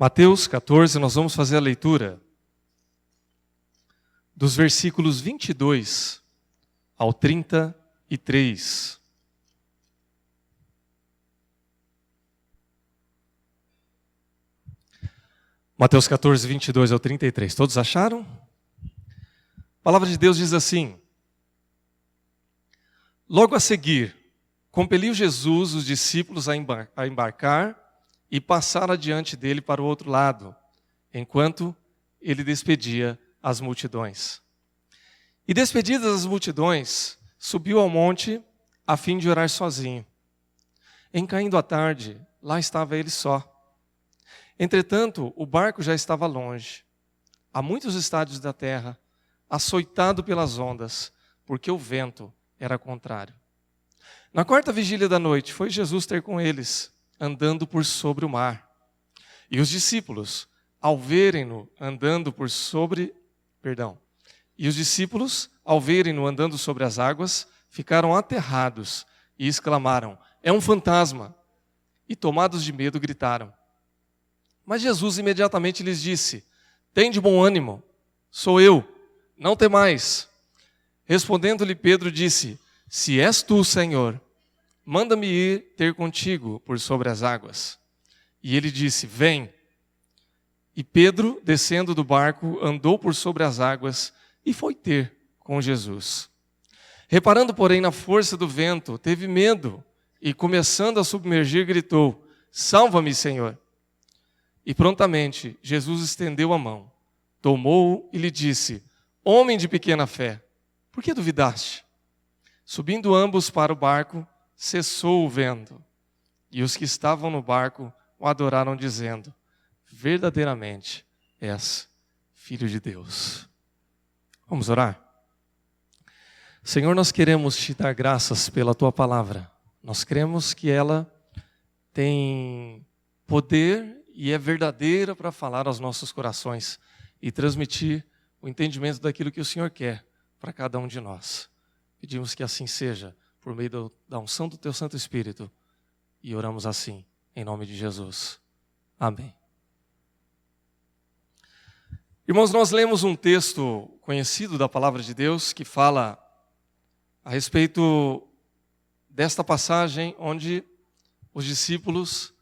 Mateus 14, nós vamos fazer a leitura dos versículos 22 ao 33. Mateus 14, 22 ao 33. Todos acharam? A palavra de Deus diz assim: Logo a seguir, compeliu Jesus os discípulos a embarcar e passar adiante dele para o outro lado, enquanto ele despedia as multidões. E despedidas as multidões, subiu ao monte a fim de orar sozinho. Em caindo a tarde, lá estava ele só. Entretanto, o barco já estava longe, a muitos estádios da terra, açoitado pelas ondas, porque o vento era contrário. Na quarta vigília da noite, foi Jesus ter com eles, andando por sobre o mar. E os discípulos, ao verem-no andando sobre as águas, ficaram aterrados e exclamaram: É um fantasma! E tomados de medo, gritaram. Mas Jesus imediatamente lhes disse: Tende bom ânimo, sou eu, não temais. Respondendo-lhe Pedro, disse: Se és tu, Senhor, manda-me ir ter contigo por sobre as águas. E ele disse: Vem. E Pedro, descendo do barco, andou por sobre as águas e foi ter com Jesus. Reparando, porém, na força do vento, teve medo e, começando a submergir, gritou: Salva-me, Senhor! E prontamente Jesus estendeu a mão, tomou-o e lhe disse: Homem de pequena fé, por que duvidaste? Subindo ambos para o barco, cessou o vento. E os que estavam no barco o adoraram, dizendo: Verdadeiramente és Filho de Deus. Vamos orar? Senhor, nós queremos te dar graças pela tua palavra. Nós cremos que ela tem poder e é verdadeira para falar aos nossos corações e transmitir o entendimento daquilo que o Senhor quer para cada um de nós. Pedimos que assim seja, por meio da unção do teu Santo Espírito, e oramos assim, em nome de Jesus. Amém. Irmãos, nós lemos um texto conhecido da palavra de Deus que fala a respeito desta passagem onde os discípulos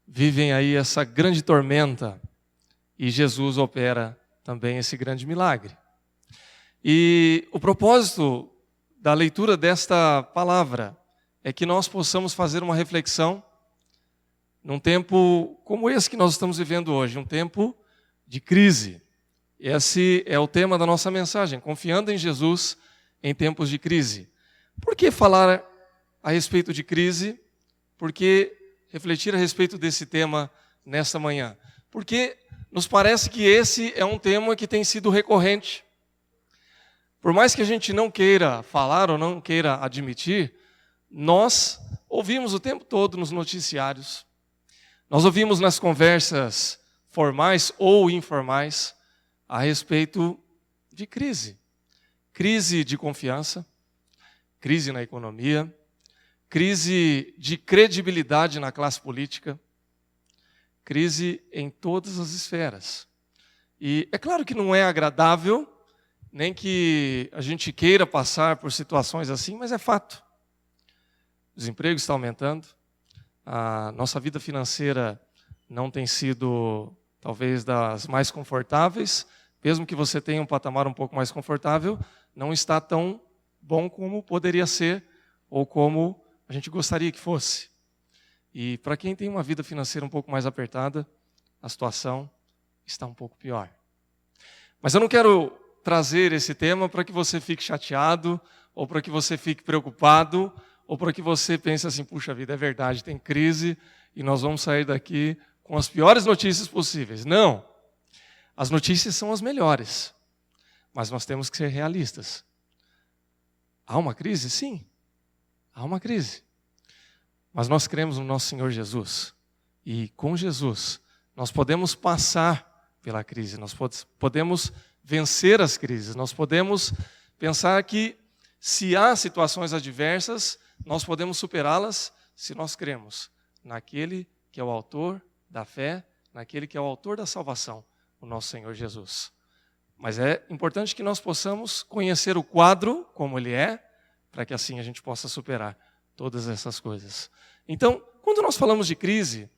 vivem aí essa grande tormenta e Jesus opera também esse grande milagre. E o propósito da leitura desta palavra é que nós possamos fazer uma reflexão num tempo como esse que nós estamos vivendo hoje, um tempo de crise. Esse é o tema da nossa mensagem, confiando em Jesus em tempos de crise. Por que falar a respeito de crise? Por que refletir a respeito desse tema nesta manhã? Porque nos parece que esse é um tema que tem sido recorrente. Por mais que a gente não queira falar ou não queira admitir, nós ouvimos o tempo todo nos noticiários, nós ouvimos nas conversas formais ou informais a respeito de crise. Crise de confiança, crise na economia, crise de credibilidade na classe política, crise em todas as esferas. E é claro que não é agradável, nem que a gente queira passar por situações assim, mas é fato. O desemprego está aumentando, a nossa vida financeira não tem sido, talvez, das mais confortáveis, mesmo que você tenha um patamar um pouco mais confortável, não está tão bom como poderia ser, ou como a gente gostaria que fosse. E para quem tem uma vida financeira um pouco mais apertada, a situação está um pouco pior. Mas eu não quero trazer esse tema para que você fique chateado, ou para que você fique preocupado, ou para que você pense assim: puxa vida, é verdade, tem crise e nós vamos sair daqui com as piores notícias possíveis. Não! As notícias são as melhores, mas nós temos que ser realistas. Há uma crise? Sim, há uma crise. Mas nós cremos no nosso Senhor Jesus. E com Jesus, nós podemos passar pela crise, nós podemos vencer as crises, nós podemos pensar que se há situações adversas, nós podemos superá-las se nós cremos naquele que é o autor da fé naquele que é o autor da salvação, o nosso Senhor Jesus. Mas é importante que nós possamos conhecer o quadro como ele é, para que assim a gente possa superar todas essas coisas. Então, quando nós falamos de crise,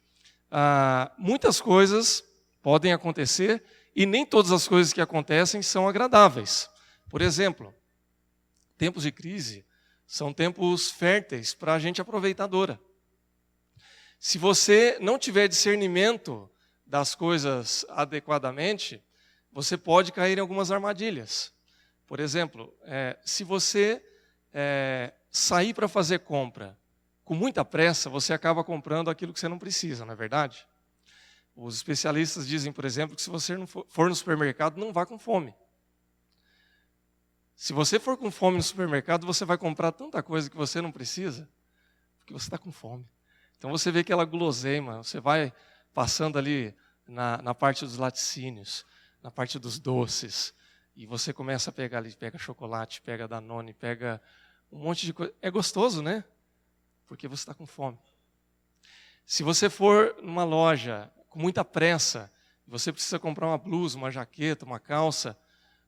muitas coisas podem acontecer e nem todas as coisas que acontecem são agradáveis. Por exemplo, tempos de crise são tempos férteis para a gente aproveitadora. Se você não tiver discernimento das coisas adequadamente, você pode cair em algumas armadilhas. Por exemplo, se você sair para fazer compra com muita pressa, você acaba comprando aquilo que você não precisa, não é verdade? Os especialistas dizem, por exemplo, que se você não for no supermercado, não vá com fome. Se você for com fome no supermercado, você vai comprar tanta coisa que você não precisa, porque você está com fome. Então você vê aquela guloseima, você vai passando ali na parte dos laticínios, na parte dos doces, e você começa a pegar ali, pega chocolate, pega Danone, pega um monte de coisa. É gostoso, né? Porque você está com fome. Se você for numa loja com muita pressa, você precisa comprar uma blusa, uma jaqueta, uma calça,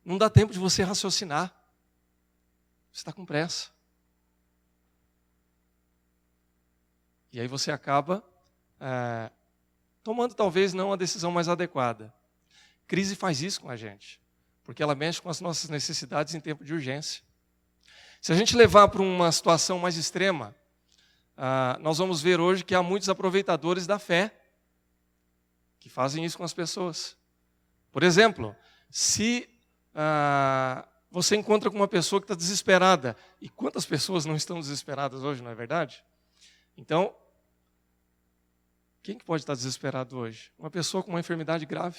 não dá tempo de você raciocinar. Você está com pressa. E aí você acaba tomando talvez não a decisão mais adequada. Crise faz isso com a gente, porque ela mexe com as nossas necessidades em tempo de urgência. Se a gente levar para uma situação mais extrema, nós vamos ver hoje que há muitos aproveitadores da fé que fazem isso com as pessoas. Por exemplo, se você encontra com uma pessoa que está desesperada, e quantas pessoas não estão desesperadas hoje, não é verdade? Então, quem que pode estar desesperado hoje? Uma pessoa com uma enfermidade grave.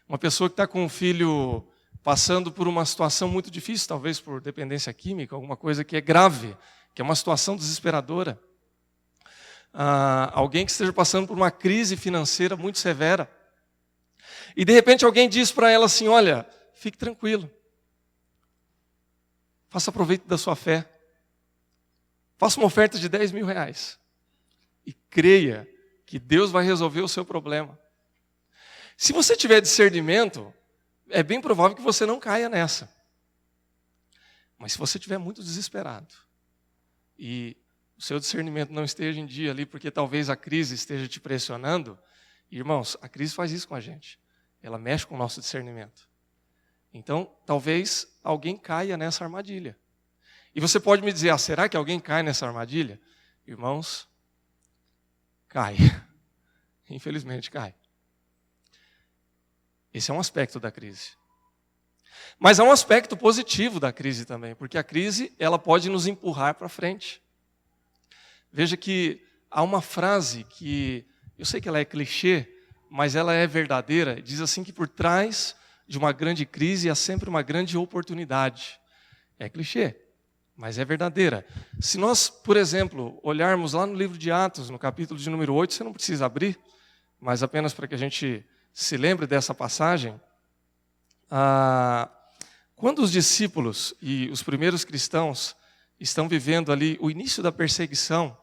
Uma pessoa que está com um filho passando por uma situação muito difícil, talvez por dependência química, alguma coisa que é grave, que é uma situação desesperadora. Alguém que esteja passando por uma crise financeira muito severa. E de repente alguém diz para ela assim, olha, fique tranquilo. Faça proveito da sua fé. Faça uma oferta de 10 mil reais. E creia que Deus vai resolver o seu problema. Se você tiver discernimento, é bem provável que você não caia nessa. Mas se você estiver muito desesperado e o seu discernimento não esteja em dia ali, porque talvez a crise esteja te pressionando, irmãos, a crise faz isso com a gente. Ela mexe com o nosso discernimento. Então, talvez alguém caia nessa armadilha. E você pode me dizer, será que alguém cai nessa armadilha? Irmãos, cai. Infelizmente cai. Esse é um aspecto da crise. Mas há um aspecto positivo da crise também, porque a crise ela pode nos empurrar para frente. Veja que há uma frase que, eu sei que ela é clichê, mas ela é verdadeira. Diz assim que por trás de uma grande crise há sempre uma grande oportunidade. É clichê, mas é verdadeira. Se nós, por exemplo, olharmos lá no livro de Atos, no capítulo de número 8, você não precisa abrir, mas apenas para que a gente se lembre dessa passagem. Quando os discípulos e os primeiros cristãos estão vivendo ali o início da perseguição,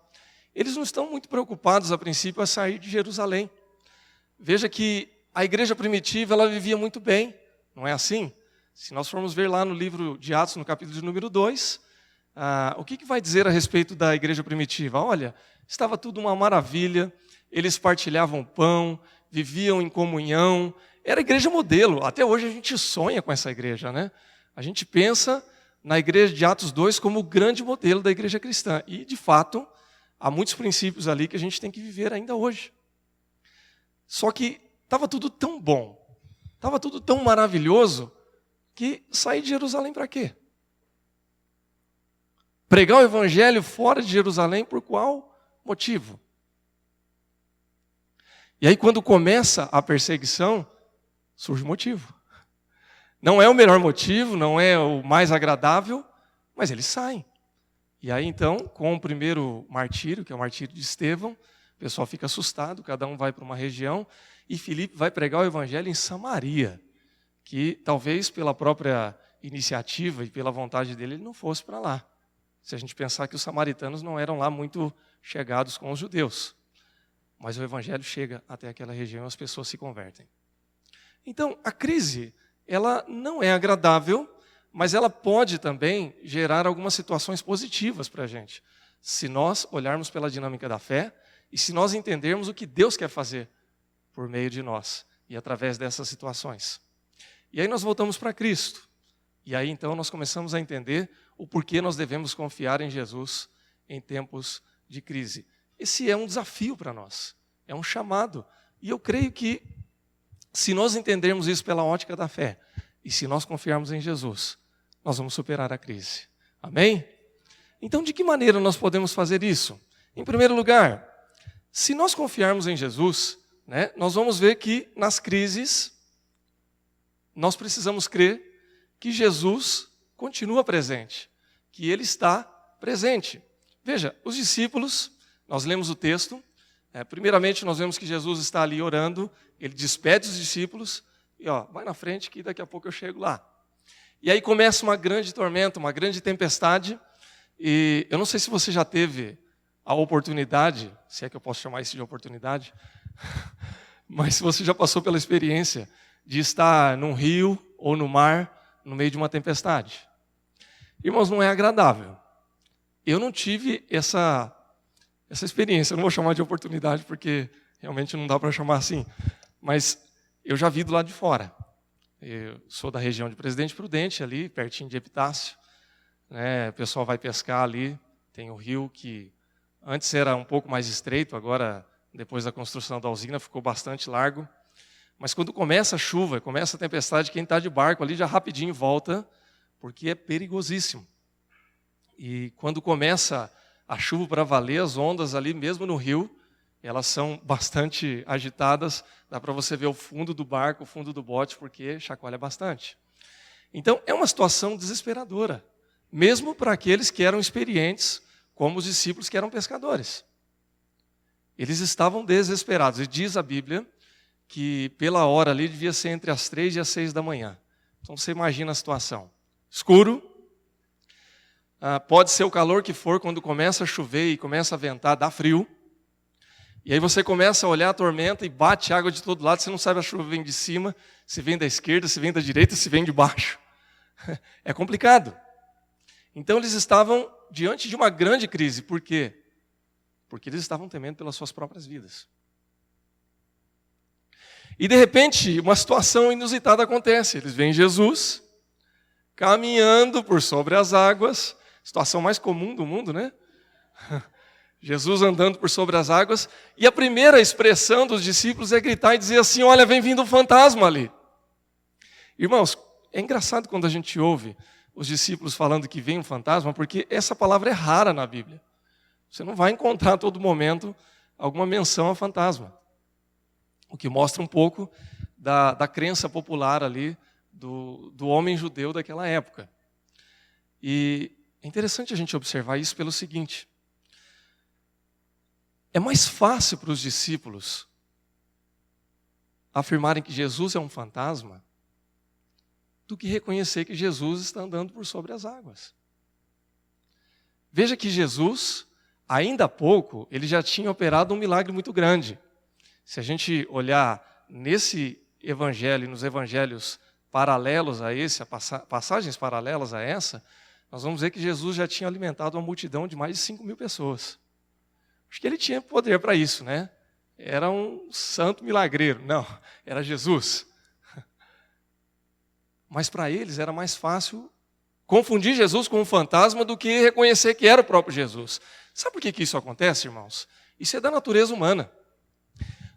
eles não estão muito preocupados a princípio a sair de Jerusalém. Veja que a igreja primitiva ela vivia muito bem, não é assim? Se nós formos ver lá no livro de Atos, no capítulo de número 2, o que vai dizer a respeito da igreja primitiva? Olha, estava tudo uma maravilha, eles partilhavam pão, viviam em comunhão, era a igreja modelo. Até hoje a gente sonha com essa igreja, né? A gente pensa na igreja de Atos 2 como o grande modelo da igreja cristã. E, de fato, há muitos princípios ali que a gente tem que viver ainda hoje. Só que estava tudo tão bom, estava tudo tão maravilhoso, que sair de Jerusalém para quê? Pregar o evangelho fora de Jerusalém por qual motivo? E aí quando começa a perseguição, surge o motivo. Não é o melhor motivo, não é o mais agradável, mas eles saem. E aí então, com o primeiro martírio, que é o martírio de Estevão, o pessoal fica assustado, cada um vai para uma região, e Filipe vai pregar o evangelho em Samaria, que talvez pela própria iniciativa e pela vontade dele, ele não fosse para lá. Se a gente pensar que os samaritanos não eram lá muito chegados com os judeus. mas o evangelho chega até aquela região e as pessoas se convertem. Então, a crise, ela não é agradável, mas ela pode também gerar algumas situações positivas para a gente, se nós olharmos pela dinâmica da fé e se nós entendermos o que Deus quer fazer por meio de nós e através dessas situações. E aí nós voltamos para Cristo. E aí então nós começamos a entender o porquê nós devemos confiar em Jesus em tempos de crise. Esse é um desafio para nós, é um chamado. E eu creio que se nós entendermos isso pela ótica da fé, e se nós confiarmos em Jesus, nós vamos superar a crise. Amém? Então, de que maneira nós podemos fazer isso? Em primeiro lugar, se nós confiarmos em Jesus, nós vamos ver que nas crises, nós precisamos crer que Jesus continua presente, que Ele está presente. Veja, os discípulos, nós lemos o texto, primeiramente nós vemos que Jesus está ali orando, Ele despede os discípulos, e vai na frente que daqui a pouco eu chego lá. E aí começa uma grande tormenta, uma grande tempestade, e eu não sei se você já teve a oportunidade, se é que eu posso chamar isso de oportunidade, mas se você já passou pela experiência de estar num rio ou no mar, no meio de uma tempestade. Irmãos, não é agradável. Eu não tive essa experiência, eu não vou chamar de oportunidade porque realmente não dá para chamar assim, mas eu já vi do lado de fora. Eu sou da região de Presidente Prudente, ali pertinho de Epitácio. O pessoal vai pescar ali, tem o rio que antes era um pouco mais estreito, agora depois da construção da usina ficou bastante largo. Mas quando começa a chuva, começa a tempestade, quem está de barco ali já rapidinho volta, porque é perigosíssimo. E quando começa a chuva para valer, as ondas ali mesmo no rio, elas são bastante agitadas, dá para você ver o fundo do barco, o fundo do bote, porque chacoalha bastante. Então, é uma situação desesperadora, mesmo para aqueles que eram experientes, como os discípulos que eram pescadores. Eles estavam desesperados, e diz a Bíblia que pela hora ali devia ser entre as 3 e as 6 da manhã. Então, você imagina a situação. Escuro, pode ser o calor que for, quando começa a chover e começa a ventar, dá frio. E aí você começa a olhar a tormenta e bate água de todo lado, você não sabe se a chuva vem de cima, se vem da esquerda, se vem da direita, se vem de baixo. É complicado. Então eles estavam diante de uma grande crise. Por quê? Porque eles estavam temendo pelas suas próprias vidas. E de repente, uma situação inusitada acontece. Eles veem Jesus caminhando por sobre as águas, situação mais comum do mundo, né? Jesus andando por sobre as águas, e a primeira expressão dos discípulos é gritar e dizer assim: olha, vem vindo um fantasma ali. Irmãos, é engraçado quando a gente ouve os discípulos falando que vem um fantasma, porque essa palavra é rara na Bíblia. Você não vai encontrar a todo momento alguma menção a fantasma. O que mostra um pouco da crença popular ali do homem judeu daquela época. E é interessante a gente observar isso pelo seguinte: é mais fácil para os discípulos afirmarem que Jesus é um fantasma do que reconhecer que Jesus está andando por sobre as águas. Veja que Jesus, ainda há pouco, ele já tinha operado um milagre muito grande. Se a gente olhar nesse evangelho, nos evangelhos paralelos a esse, passagens paralelas a essa, nós vamos ver que Jesus já tinha alimentado uma multidão de mais de 5.000 pessoas. Acho que ele tinha poder para isso, né? Era um santo milagreiro. Não, era Jesus. Mas para eles era mais fácil confundir Jesus com um fantasma do que reconhecer que era o próprio Jesus. Sabe por que isso acontece, irmãos? Isso é da natureza humana.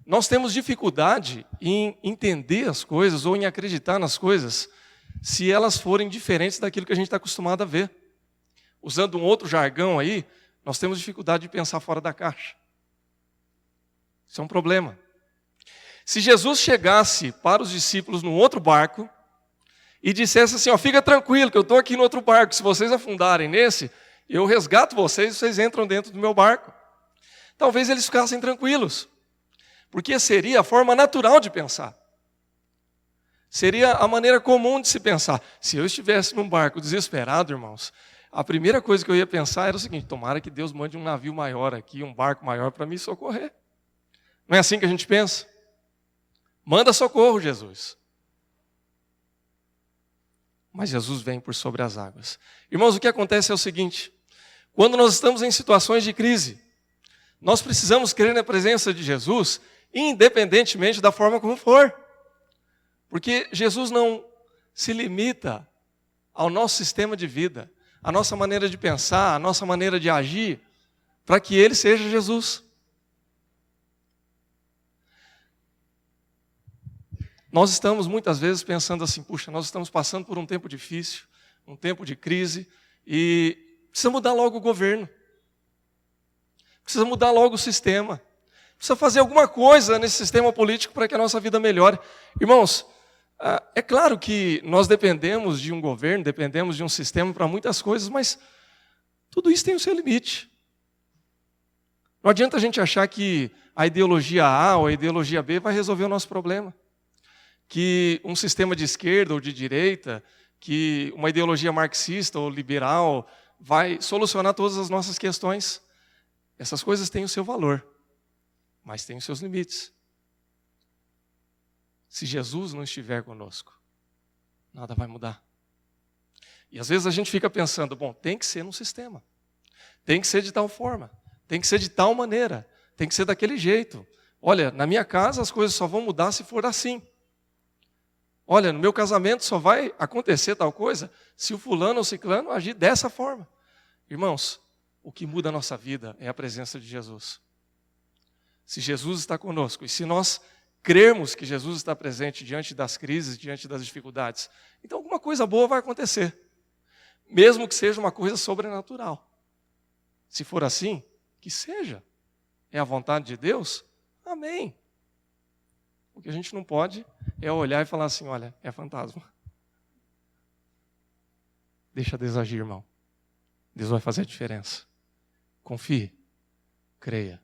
Nós temos dificuldade em entender as coisas ou em acreditar nas coisas se elas forem diferentes daquilo que a gente está acostumado a ver. Usando um outro jargão aí, nós temos dificuldade de pensar fora da caixa. Isso é um problema. Se Jesus chegasse para os discípulos num outro barco e dissesse assim: fica tranquilo que eu estou aqui no outro barco, se vocês afundarem nesse, eu resgato vocês e vocês entram dentro do meu barco. Talvez eles ficassem tranquilos, porque seria a forma natural de pensar. Seria a maneira comum de se pensar. Se eu estivesse num barco desesperado, irmãos, a primeira coisa que eu ia pensar era o seguinte: tomara que Deus mande um navio maior aqui, um barco maior para me socorrer. Não é assim que a gente pensa? Manda socorro, Jesus. Mas Jesus vem por sobre as águas. Irmãos, o que acontece é o seguinte: quando nós estamos em situações de crise, nós precisamos crer na presença de Jesus, independentemente da forma como for. Porque Jesus não se limita ao nosso sistema de vida, à nossa maneira de pensar, à nossa maneira de agir, para que Ele seja Jesus. Nós estamos muitas vezes pensando assim, puxa, nós estamos passando por um tempo difícil, um tempo de crise, e precisa mudar logo o governo. Precisa mudar logo o sistema. Precisa fazer alguma coisa nesse sistema político para que a nossa vida melhore. Irmãos, é claro que nós dependemos de um governo, dependemos de um sistema para muitas coisas, mas tudo isso tem o seu limite. Não adianta a gente achar que a ideologia A ou a ideologia B vai resolver o nosso problema. Que um sistema de esquerda ou de direita, que uma ideologia marxista ou liberal vai solucionar todas as nossas questões. Essas coisas têm o seu valor, mas têm os seus limites. Se Jesus não estiver conosco, nada vai mudar. E às vezes a gente fica pensando, bom, tem que ser num sistema, tem que ser de tal forma, tem que ser de tal maneira, tem que ser daquele jeito. Olha, na minha casa as coisas só vão mudar se for assim. Olha, no meu casamento só vai acontecer tal coisa se o fulano ou ciclano agir dessa forma. Irmãos, o que muda a nossa vida é a presença de Jesus. Se Jesus está conosco e se nós crermos que Jesus está presente diante das crises, diante das dificuldades, então alguma coisa boa vai acontecer. Mesmo que seja uma coisa sobrenatural. Se for assim, que seja. É a vontade de Deus? Amém. O que a gente não pode é olhar e falar assim, olha, é fantasma. Deixa Deus agir, irmão. Deus vai fazer a diferença. Confie, creia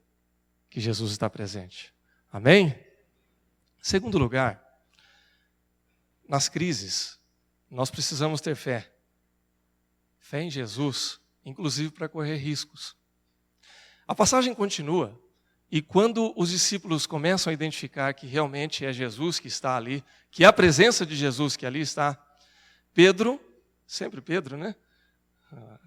que Jesus está presente. Amém? Segundo lugar, nas crises, nós precisamos ter fé. Fé em Jesus, inclusive para correr riscos. A passagem continua. E quando os discípulos começam a identificar que realmente é Jesus que está ali, que é a presença de Jesus que ali está, Pedro, sempre Pedro, né?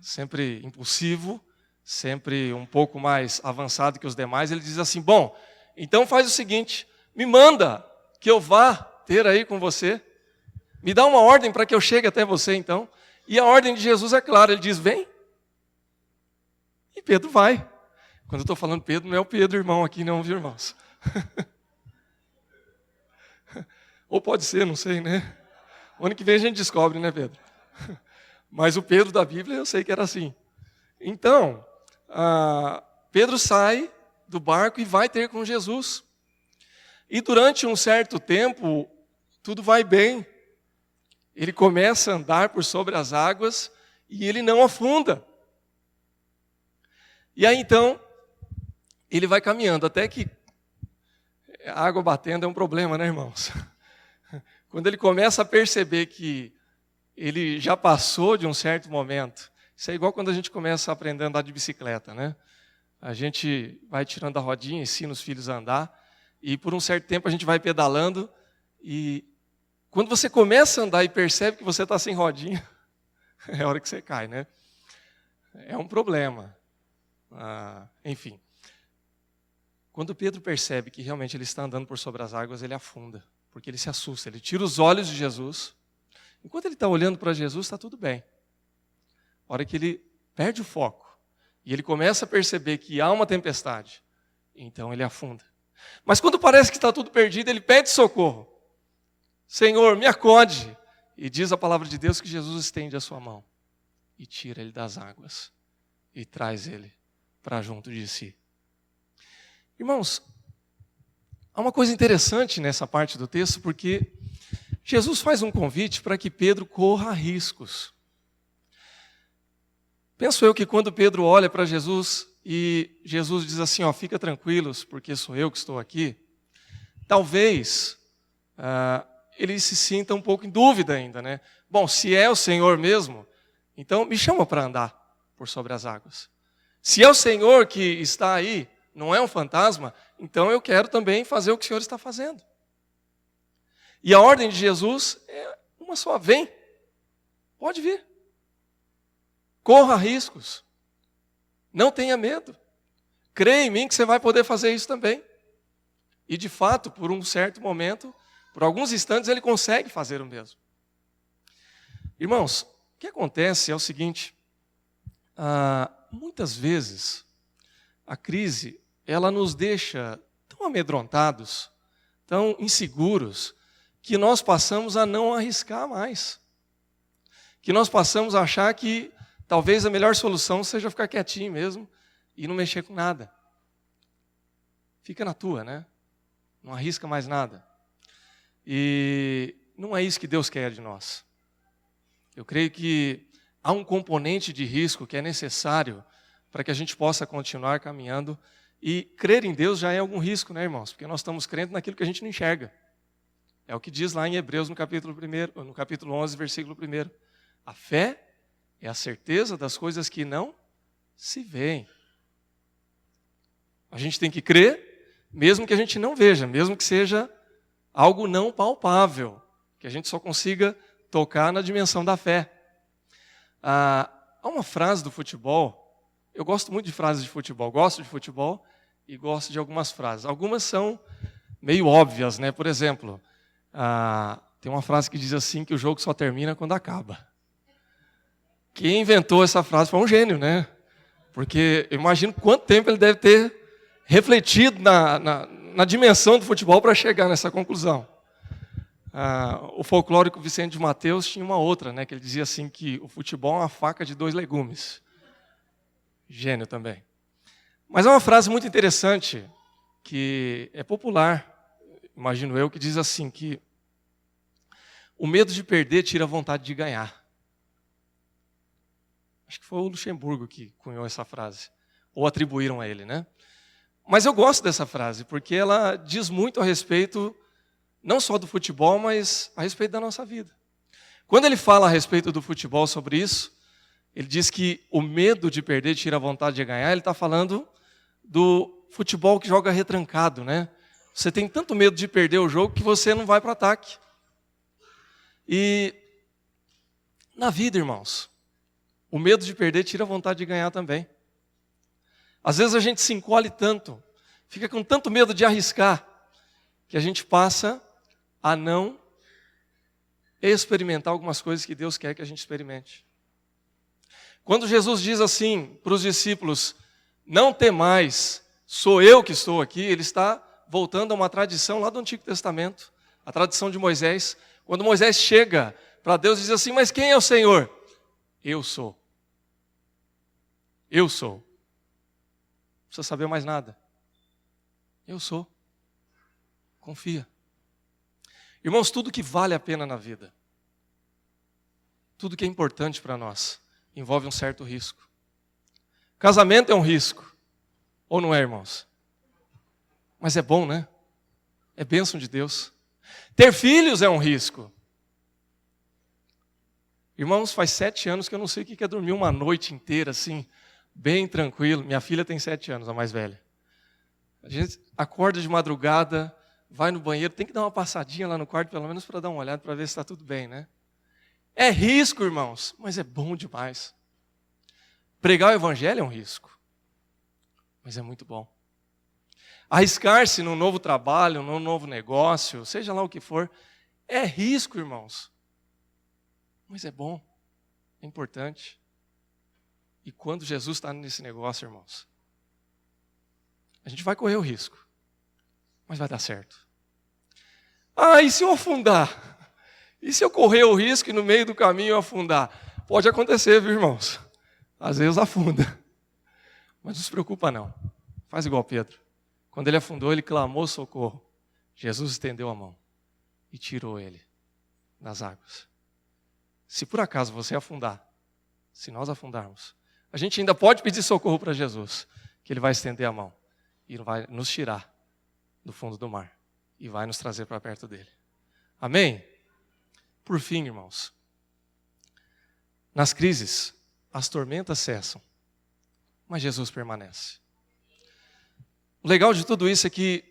Sempre impulsivo, sempre um pouco mais avançado que os demais, ele diz assim, bom, então faz o seguinte, me manda que eu vá ter aí com você, me dá uma ordem para que eu chegue até você então. E a ordem de Jesus é clara, ele diz, vem. E Pedro vai. Quando eu estou falando Pedro, não é o Pedro, irmão, aqui não, viu, irmãos? Ou pode ser, não sei, né? O ano que vem a gente descobre, né, Pedro? Mas o Pedro da Bíblia, eu sei que era assim. Então, Pedro sai do barco e vai ter com Jesus. E durante um certo tempo, tudo vai bem. Ele começa a andar por sobre as águas e ele não afunda. E aí, então, ele vai caminhando, até que a água batendo é um problema, né, irmãos? Quando ele começa a perceber que ele já passou de um certo momento, isso é igual quando a gente começa a aprender a andar de bicicleta, né? A gente vai tirando a rodinha, ensina os filhos a andar, e por um certo tempo a gente vai pedalando, e quando você começa a andar e percebe que você está sem rodinha, é a hora que você cai, né? É um problema. Enfim. Quando Pedro percebe que realmente ele está andando por sobre as águas, ele afunda, porque ele se assusta, ele tira os olhos de Jesus. Enquanto ele está olhando para Jesus, está tudo bem. A hora que ele perde o foco, e ele começa a perceber que há uma tempestade, então ele afunda. Mas quando parece que está tudo perdido, ele pede socorro. Senhor, me acode. E diz a palavra de Deus que Jesus estende a sua mão e tira ele das águas e traz ele para junto de si. Irmãos, há uma coisa interessante nessa parte do texto, porque Jesus faz um convite para que Pedro corra riscos. Penso eu que quando Pedro olha para Jesus e Jesus diz assim, ó, fica tranquilos, porque sou eu que estou aqui, talvez ele se sinta um pouco em dúvida ainda, né? Bom, se é o Senhor mesmo, então me chama para andar por sobre as águas. Se é o Senhor que está aí, não é um fantasma, então eu quero também fazer o que o Senhor está fazendo. E a ordem de Jesus é uma só: vem, pode vir. Corra riscos, não tenha medo. Creia em mim que você vai poder fazer isso também. E de fato, por um certo momento, por alguns instantes, ele consegue fazer o mesmo. Irmãos, o que acontece é o seguinte: muitas vezes a crise ela nos deixa tão amedrontados, tão inseguros, que nós passamos a não arriscar mais. Que nós passamos a achar que talvez a melhor solução seja ficar quietinho mesmo e não mexer com nada. Fica na tua, né? Não arrisca mais nada. E não é isso que Deus quer de nós. Eu creio que há um componente de risco que é necessário para que a gente possa continuar caminhando. E crer em Deus já é algum risco, né, irmãos? Porque nós estamos crendo naquilo que a gente não enxerga. É o que diz lá em Hebreus, no capítulo 11, versículo 1. A fé é a certeza das coisas que não se veem. A gente tem que crer, mesmo que a gente não veja, mesmo que seja algo não palpável, que a gente só consiga tocar na dimensão da fé. Há uma frase do futebol, eu gosto muito de frases de futebol, gosto de futebol e gosto de algumas frases. Algumas são meio óbvias, né? Por exemplo, tem uma frase que diz assim, que o jogo só termina quando acaba. Quem inventou essa frase foi um gênio, né? Porque eu imagino quanto tempo ele deve ter refletido na dimensão do futebol para chegar nessa conclusão. O folclórico Vicente de Mateus tinha uma outra, né? Que ele dizia assim que o futebol é uma faca de 2 legumes. Gênio também. Mas é uma frase muito interessante, que é popular, imagino eu, que diz assim que o medo de perder tira a vontade de ganhar. Acho que foi o Luxemburgo que cunhou essa frase, ou atribuíram a ele, né? Mas eu gosto dessa frase, porque ela diz muito a respeito, não só do futebol, mas a respeito da nossa vida. Quando ele fala a respeito do futebol sobre isso, ele diz que o medo de perder tira a vontade de ganhar, ele está falando do futebol que joga retrancado, né? Você tem tanto medo de perder o jogo que você não vai para o ataque. E na vida, irmãos, o medo de perder tira a vontade de ganhar também. Às vezes a gente se encolhe tanto, fica com tanto medo de arriscar, que a gente passa a não experimentar algumas coisas que Deus quer que a gente experimente. Quando Jesus diz assim para os discípulos, não temais, sou eu que estou aqui, ele está voltando a uma tradição lá do Antigo Testamento, a tradição de Moisés. Quando Moisés chega para Deus e diz assim, mas quem é o Senhor? Eu sou. Eu sou. Não precisa saber mais nada. Eu sou. Confia. Irmãos, tudo que vale a pena na vida, tudo que é importante para nós, envolve um certo risco. Casamento é um risco, ou não é, irmãos? Mas é bom, né? É bênção de Deus. Ter filhos é um risco. Irmãos, faz 7 anos que eu não sei o que é dormir uma noite inteira assim, bem tranquilo. Minha filha tem 7 anos, a mais velha. A gente acorda de madrugada, vai no banheiro, tem que dar uma passadinha lá no quarto, pelo menos para dar uma olhada, para ver se está tudo bem, né? É risco, irmãos, mas é bom demais. Pregar o evangelho é um risco, mas é muito bom. Arriscar-se num novo trabalho, num novo negócio, seja lá o que for, é risco, irmãos. Mas é bom, é importante. E quando Jesus está nesse negócio, irmãos, a gente vai correr o risco, mas vai dar certo. E se eu afundar? E se eu correr o risco e no meio do caminho eu afundar? Pode acontecer, viu, irmãos? Às vezes afunda. Mas não se preocupa não. Faz igual Pedro. Quando ele afundou, ele clamou socorro. Jesus estendeu a mão e tirou ele das águas. Se por acaso você afundar, se nós afundarmos, a gente ainda pode pedir socorro para Jesus, que ele vai estender a mão e vai nos tirar do fundo do mar e vai nos trazer para perto dele. Amém? Por fim, irmãos, nas crises, as tormentas cessam, mas Jesus permanece. O legal de tudo isso é que,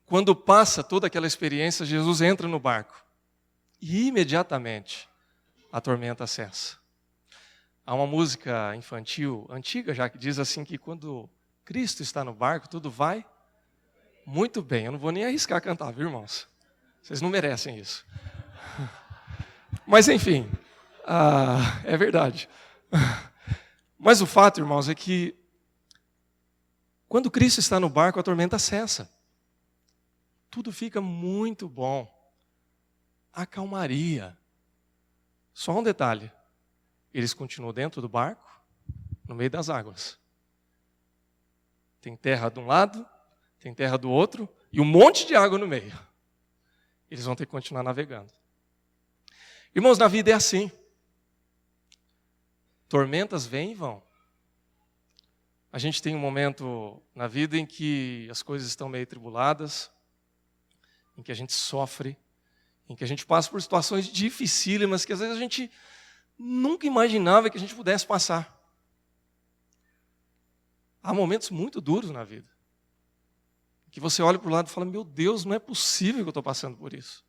quando passa toda aquela experiência, Jesus entra no barco. E imediatamente a tormenta cessa. Há uma música infantil, antiga já, que diz assim que quando Cristo está no barco, tudo vai muito bem. Eu não vou nem arriscar cantar, viu, irmãos? Vocês não merecem isso. Mas enfim, é verdade. Mas o fato, irmãos, é que quando Cristo está no barco, a tormenta cessa. Tudo fica muito bom. A calmaria. Só um detalhe. Eles continuam dentro do barco, no meio das águas. Tem terra de um lado, tem terra do outro, e um monte de água no meio. Eles vão ter que continuar navegando. Irmãos, na vida é assim. Tormentas vêm e vão. A gente tem um momento na vida em que as coisas estão meio tribuladas, em que a gente sofre, em que a gente passa por situações dificílimas que às vezes a gente nunca imaginava que a gente pudesse passar. Há momentos muito duros na vida, que você olha para o lado e fala, meu Deus, não é possível que eu estou passando por isso.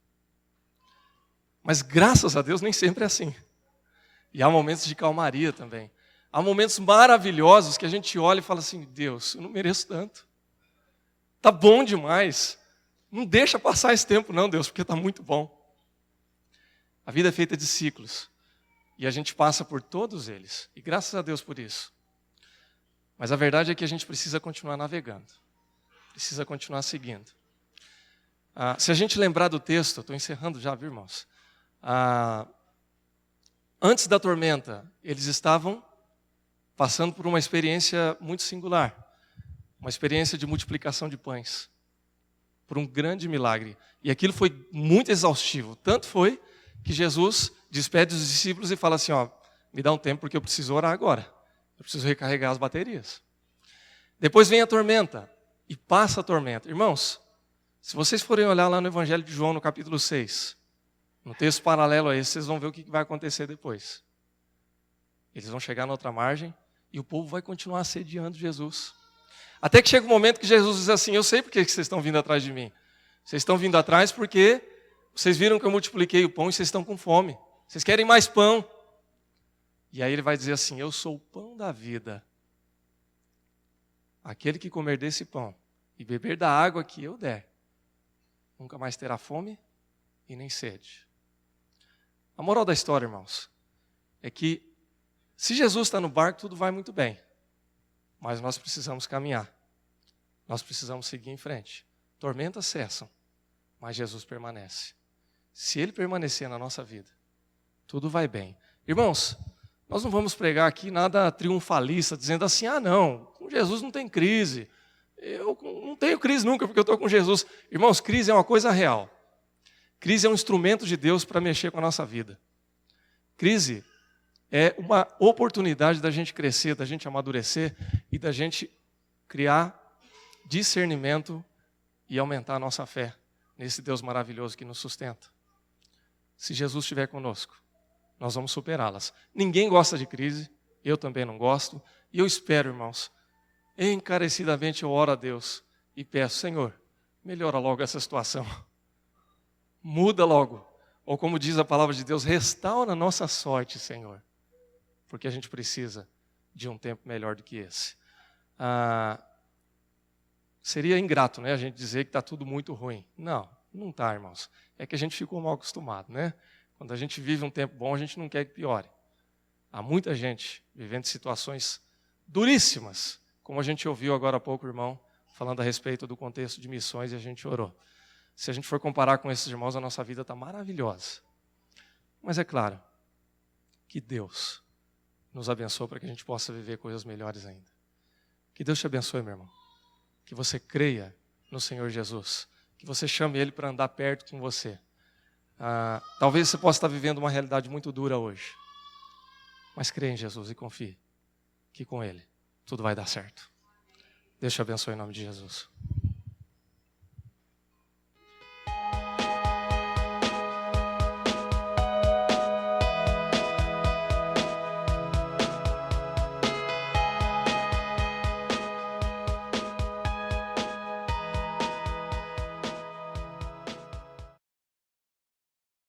Mas graças a Deus nem sempre é assim. E há momentos de calmaria também. Há momentos maravilhosos que a gente olha e fala assim, Deus, eu não mereço tanto. Está bom demais. Não deixa passar esse tempo não, Deus, porque está muito bom. A vida é feita de ciclos. E a gente passa por todos eles. E graças a Deus por isso. Mas a verdade é que a gente precisa continuar navegando. Precisa continuar seguindo. Se a gente lembrar do texto, estou encerrando já, viu, irmãos? Antes da tormenta, eles estavam passando por uma experiência muito singular. Uma experiência de multiplicação de pães. Por um grande milagre. E aquilo foi muito exaustivo. Tanto foi que Jesus despede os discípulos e fala assim, me dá um tempo porque eu preciso orar agora. Eu preciso recarregar as baterias. Depois vem a tormenta. E passa a tormenta. Irmãos, se vocês forem olhar lá no Evangelho de João, no capítulo 6, no texto paralelo a esse, vocês vão ver o que vai acontecer depois. Eles vão chegar na outra margem e o povo vai continuar assediando Jesus. Até que chega um momento que Jesus diz assim, eu sei por que vocês estão vindo atrás de mim. Vocês estão vindo atrás porque vocês viram que eu multipliquei o pão e vocês estão com fome. Vocês querem mais pão. E aí ele vai dizer assim, eu sou o pão da vida. Aquele que comer desse pão e beber da água que eu der, nunca mais terá fome e nem sede. A moral da história, irmãos, é que se Jesus está no barco, tudo vai muito bem. Mas nós precisamos caminhar. Nós precisamos seguir em frente. Tormentas cessam, mas Jesus permanece. Se Ele permanecer na nossa vida, tudo vai bem. Irmãos, nós não vamos pregar aqui nada triunfalista, dizendo assim, não, com Jesus não tem crise. Eu não tenho crise nunca, porque eu estou com Jesus. Irmãos, crise é uma coisa real. Crise é um instrumento de Deus para mexer com a nossa vida. Crise é uma oportunidade da gente crescer, da gente amadurecer e da gente criar discernimento e aumentar a nossa fé nesse Deus maravilhoso que nos sustenta. Se Jesus estiver conosco, nós vamos superá-las. Ninguém gosta de crise, eu também não gosto, e eu espero, irmãos, encarecidamente eu oro a Deus e peço, Senhor, melhora logo essa situação. Muda logo. Ou como diz a palavra de Deus, restaura a nossa sorte, Senhor. Porque a gente precisa de um tempo melhor do que esse. Seria ingrato, né, a gente dizer que está tudo muito ruim. Não, não está, irmãos. É que a gente ficou mal acostumado, né? Quando a gente vive um tempo bom, a gente não quer que piore. Há muita gente vivendo situações duríssimas, como a gente ouviu agora há pouco, irmão, falando a respeito do contexto de missões e a gente orou. Se a gente for comparar com esses irmãos, a nossa vida está maravilhosa. Mas é claro que Deus nos abençoe para que a gente possa viver coisas melhores ainda. Que Deus te abençoe, meu irmão. Que você creia no Senhor Jesus. Que você chame Ele para andar perto com você. Talvez você possa estar vivendo uma realidade muito dura hoje. Mas creia em Jesus e confie que com Ele tudo vai dar certo. Deus te abençoe em nome de Jesus.